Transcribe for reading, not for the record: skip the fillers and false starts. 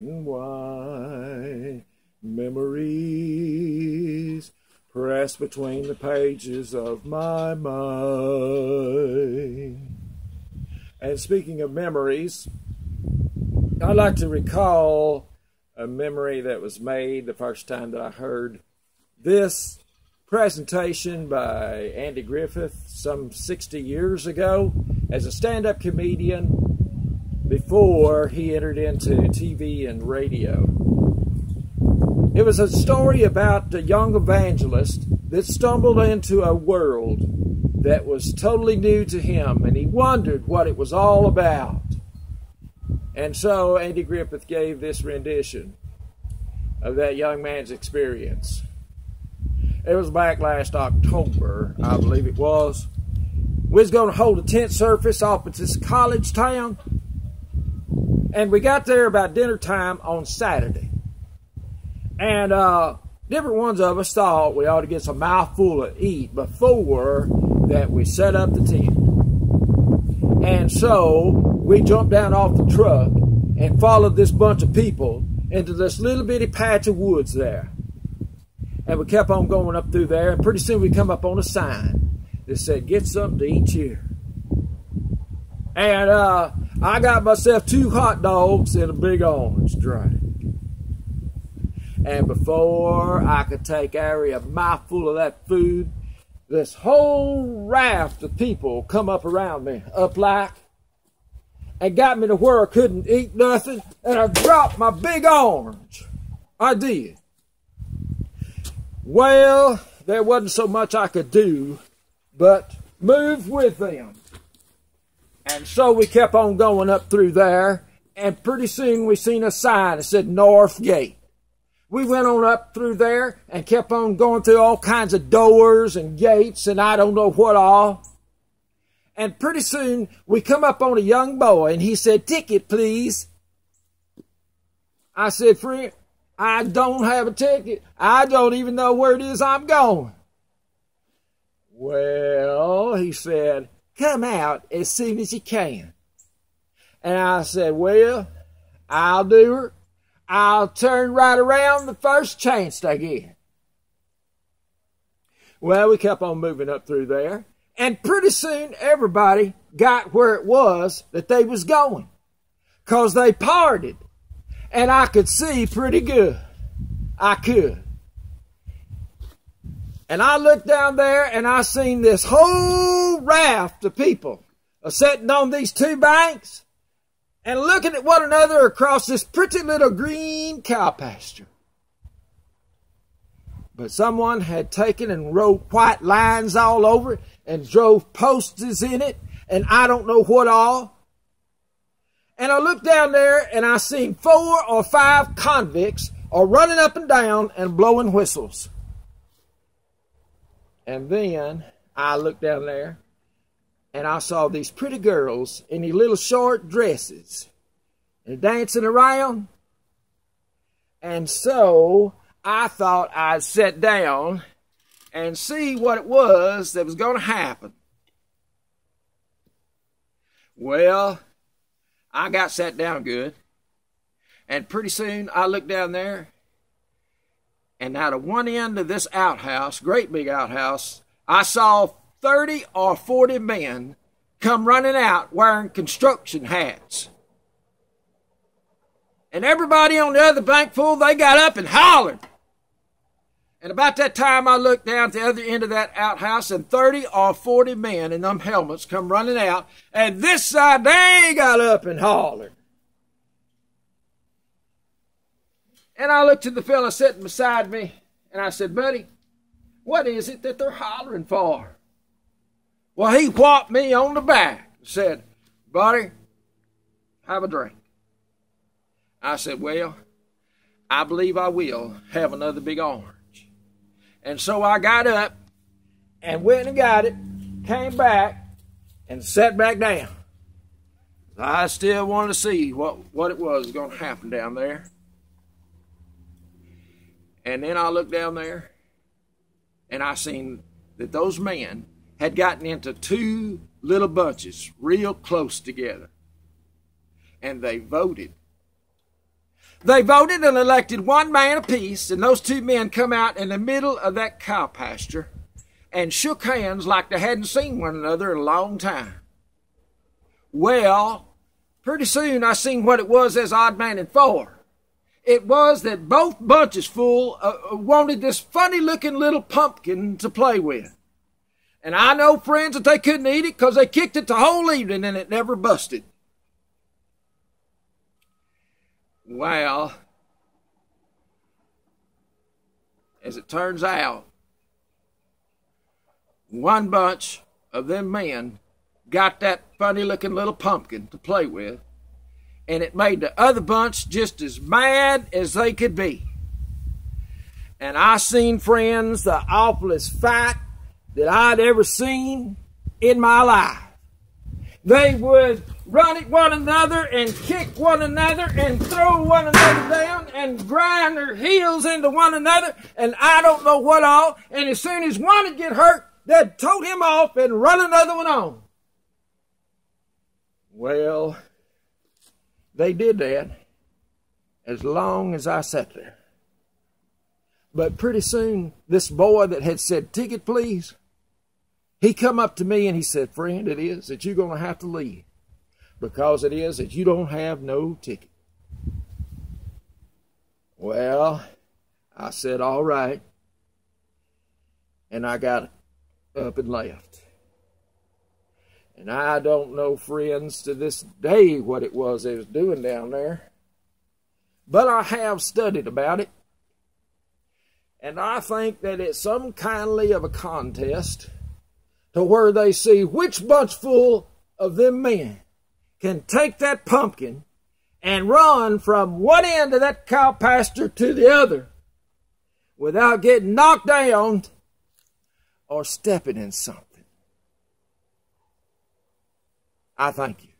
Why memories press between the pages of my mind. And speaking of memories, I'd like to recall a memory that was made the first time that I heard this presentation by Andy Griffith some 60 years ago as a stand-up comedian before he entered into TV and radio. It was a story about a young evangelist that stumbled into a world that was totally new to him, and he wondered what it was all about. And so Andy Griffith gave this rendition of that young man's experience. It was back last October, I believe it was. We was going to hold a tent service off at this college town, and we got there about dinner time on Saturday. And different ones of us thought we ought to get some mouthful to eat before that we set up the tent. And so we jumped down off the truck and followed this bunch of people into this little bitty patch of woods there. And we kept on going up through there, and pretty soon we come up on a sign that said, "Get something to eat here." And I got myself 2 hot dogs and a big orange drink. And before I could take a mouthful of that food, this whole raft of people come up around me, up like, and got me to where I couldn't eat nothing, and I dropped my big orange. I did. Well, there wasn't so much I could do but move with them. And so we kept on going up through there, and pretty soon we seen a sign that said North Gate. We went on up through there and kept on going through all kinds of doors and gates and I don't know what all. And pretty soon we come up on a young boy, and he said, "Ticket, please." I said, "Friend, I don't have a ticket. I don't even know where it is I'm going." "Well," he said, "come out as soon as you can." And I said, "Well, I'll do her. I'll turn right around the first chance I get." Well, we kept on moving up through there, and pretty soon everybody got where it was that they was going, 'cause they parted, and I could see pretty good. I could. And I looked down there, and I seen this whole raft of people sitting on these 2 banks and looking at one another across this pretty little green cow pasture. But someone had taken and wrote white lines all over it and drove posters in it, and I don't know what all. And I looked down there, and I seen 4 or 5 convicts running up and down and blowing whistles. And then I looked down there, and I saw these pretty girls in these little short dresses and dancing around. And so I thought I'd sit down and see what it was that was going to happen. Well, I got sat down good, and pretty soon I looked down there, and out of one end of this outhouse, great big outhouse, I saw 30 or 40 men come running out wearing construction hats. And everybody on the other bankful, they got up and hollered. And about that time, I looked down at the other end of that outhouse, and 30 or 40 men in them helmets come running out. And this side, they got up and hollered. And I looked to the fella sitting beside me, and I said, "Buddy, what is it that they're hollering for?" Well, he whopped me on the back and said, "Buddy, have a drink." I said, "Well, I believe I will have another big orange." And so I got up and went and got it, came back, and sat back down. I still wanted to see what it was going to happen down there. And then I looked down there, and I seen that those men had gotten into 2 little bunches real close together. And they voted They voted and elected one man apiece, and those two men come out in the middle of that cow pasture and shook hands like they hadn't seen one another in a long time. Well, pretty soon I seen what it was as odd man and four. It was that both bunches full wanted this funny-looking little pumpkin to play with. And I know, friends, that they couldn't eat it because they kicked it the whole evening and it never busted. Well, as it turns out, one bunch of them men got that funny-looking little pumpkin to play with, and it made the other bunch just as mad as they could be. And I seen, friends, the awfulest fight that I'd ever seen in my life. They would run at one another and kick one another and throw one another down and grind their heels into one another and I don't know what all. And as soon as one would get hurt, they'd tote him off and run another one on. Well, they did that as long as I sat there. But pretty soon, this boy that had said, "Ticket, please," he come up to me and he said, "Friend, it is that you're going to have to leave because it is that you don't have no ticket." Well, I said, "All right." And I got up and left. And I don't know, friends, to this day what it was they was doing down there. But I have studied about it. And I think that it's some kindly of a contest to where they see which bunch full of them men can take that pumpkin and run from one end of that cow pasture to the other without getting knocked down or stepping in something. I thank you.